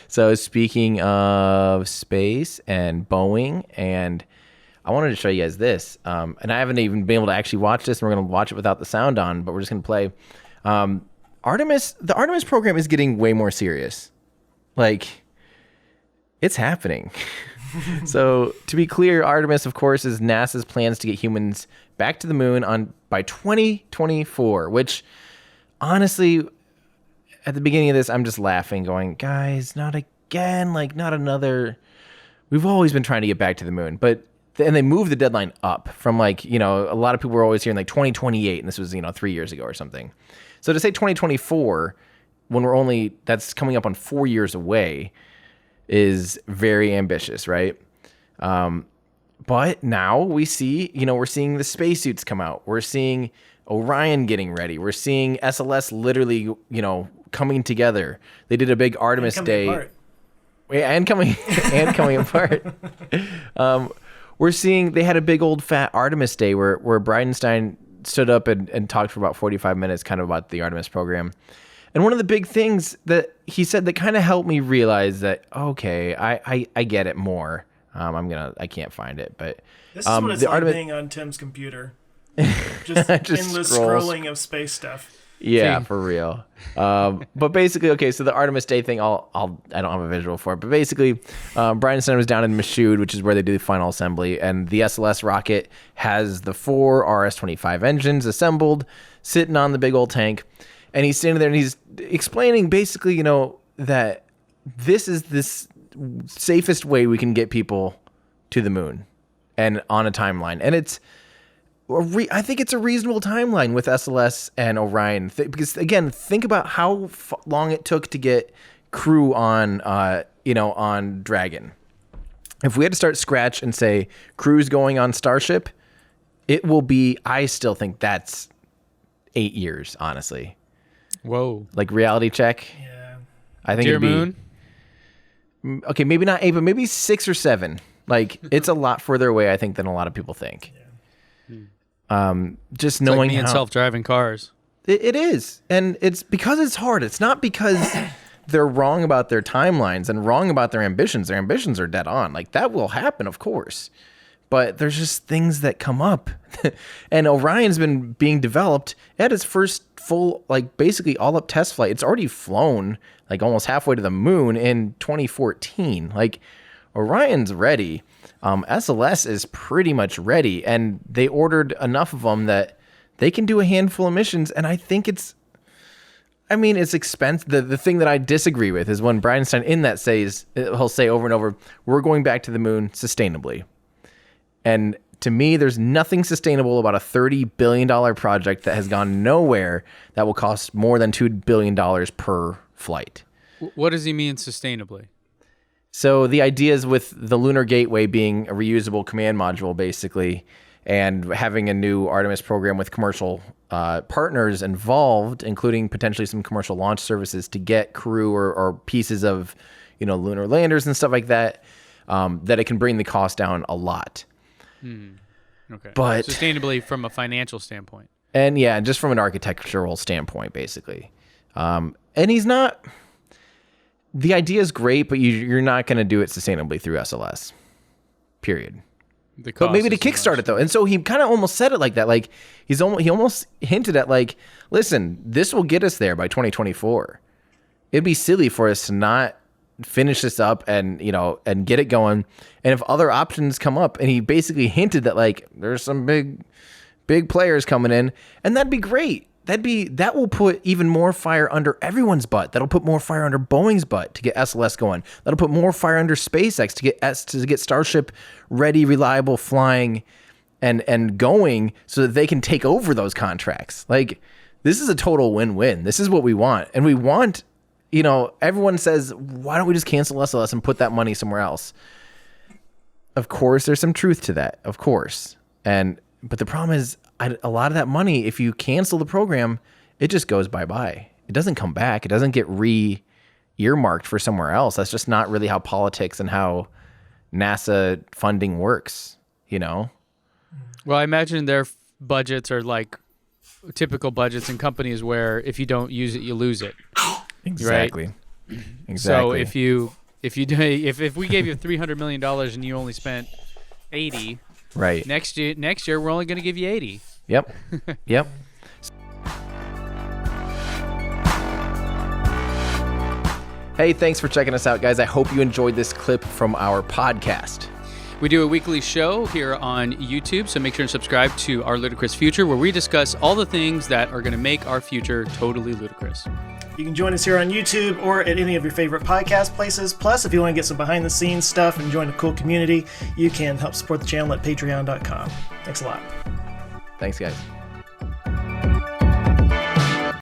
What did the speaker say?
So speaking of space and Boeing, and I wanted to show you guys this, and I haven't even been able to actually watch this, and we're going to watch it without the sound on, but we're just going to play. The Artemis program is getting way more serious. Like, it's happening. So to be clear, Artemis, of course, is NASA's plans to get humans back to the moon by 2024, which honestly, at the beginning of this, I'm just laughing, going, guys, not again, like not another. We've always been trying to get back to the moon, but and they moved the deadline up from like, a lot of people were always hearing like 2028, and this was, 3 years ago or something. So to say 2024, when that's coming up on 4 years away, is very ambitious, right? But now we see, we're seeing the spacesuits come out. We're seeing Orion getting ready. We're seeing SLS literally, coming together. They did a big Artemis Day. Apart. And coming apart. We're seeing they had a big old fat Artemis Day where Bridenstine stood up and talked for about 45 minutes kind of about the Artemis program. And one of the big things that he said that kind of helped me realize that, okay, I get it more. I can't find it, but this is what it's like being on Tim's computer. Just endless scrolling of space stuff. Yeah, for real. But basically, okay, so the Artemis Day thing, I don't have a visual for it, but basically, Bridenstine was down in Michoud, which is where they do the final assembly, and the SLS rocket has the 4 RS-25 engines assembled, sitting on the big old tank. And he's standing there and he's explaining basically, that this is this safest way we can get people to the moon and on a timeline. And I think it's a reasonable timeline with SLS and Orion. Because, again, think about how long it took to get crew on, on Dragon. If we had to start scratch and say crew's going on Starship, it will be, I still think that's 8 years, honestly. Whoa. Like reality check. Yeah. I think Dear it'd be okay, maybe not 8, but maybe 6 or 7. Like it's a lot further away, I think, than a lot of people think. Yeah. Just It's knowing like me and how self-driving cars. it is, and it's because it's hard. It's not because they're wrong about their timelines and wrong about their ambitions. Their ambitions are dead on. Like that will happen, of course. But there's just things that come up. And Orion's been being developed at its first full, like basically all up test flight. It's already flown like almost halfway to the moon in 2014. Like Orion's ready. SLS is pretty much ready. And they ordered enough of them that they can do a handful of missions. And I think it's expensive. The thing that I disagree with is when Bridenstine in that he'll say over and over, we're going back to the moon sustainably. And to me, there's nothing sustainable about a $30 billion project that has gone nowhere that will cost more than $2 billion per flight. What does he mean sustainably? So the idea is with the Lunar Gateway being a reusable command module, basically, and having a new Artemis program with commercial partners involved, including potentially some commercial launch services to get crew or pieces of, lunar landers and stuff like that, that it can bring the cost down a lot. Okay. But sustainably from a financial standpoint. And yeah, just from an architectural standpoint, basically. And he's not, the idea is great, but you're not going to do it sustainably through SLS. Period. But maybe to kickstart it though. And so he kind of almost said it like that. Like he almost hinted at like, listen, this will get us there by 2024. It'd be silly for us to not finish this up and and get it going. And if other options come up, and he basically hinted that like there's some big players coming in, and that'd be great. That will put even more fire under everyone's butt. That'll put more fire under Boeing's butt to get SLS going. That'll put more fire under SpaceX to get Starship ready, reliable, flying and going so that they can take over those contracts. Like this is a total win-win. This is what we want. And we want, everyone says, why don't we just cancel SLS and put that money somewhere else? Of course, there's some truth to that, of course. But the problem is a lot of that money, if you cancel the program, it just goes bye-bye. It doesn't come back. It doesn't get earmarked for somewhere else. That's just not really how politics and how NASA funding works, Well, I imagine their budgets are like typical budgets in companies where if you don't use it, you lose it. Exactly. Right? Exactly. So if we gave you $300 million and you only spent 80, right. Next year we're only going to give you 80. Yep. Yep. Hey, thanks for checking us out, guys. I hope you enjoyed this clip from our podcast. We do a weekly show here on YouTube, so make sure to subscribe to Our Ludicrous Future, where we discuss all the things that are going to make our future totally ludicrous. You can join us here on YouTube or at any of your favorite podcast places. Plus, if you want to get some behind-the-scenes stuff and join a cool community, you can help support the channel at patreon.com. Thanks a lot. Thanks, guys.